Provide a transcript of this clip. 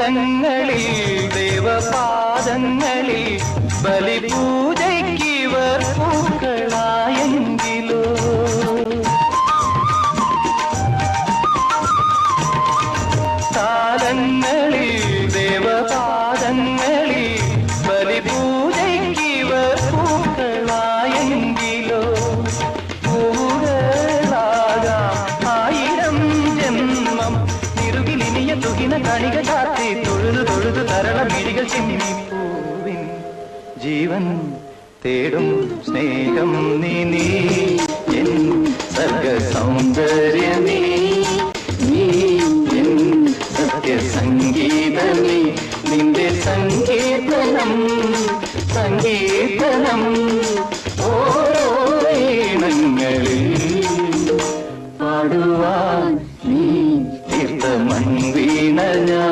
കാലങ്ങളിൽ ദേവപാദങ്ങളിൽ ബലിപൂജയ്ക്കിവർ പൂക്കളായെങ്കിലോ കാലങ്ങളിൽ ദേവപാദങ്ങളിൽ ബലിപൂജയ്ക്കിവർ പൂക്കളായെങ്കിലോ പൂകളാകാം ആയിരം ജന്മം നിറുകിലിനിയ തുകിന കണിക കാത്തി തൊഴുതു തൊഴുതു തരള മിഴികൾ ചിമ്മിപ്പൂവിൻ ജീവൻ തേടും സ്നേഹം നീ എൻ സർഗ സൗന്ദര്യമേ നീ എൻ സത്യസംഗീതമേ നിന്റെ സങ്കീർത്തനം സങ്കീർത്തനം ഓരോ ഈണങ്ങളിൽ പാടുവാൻ നീ തീർത്ത മൺവീണ ഞാൻ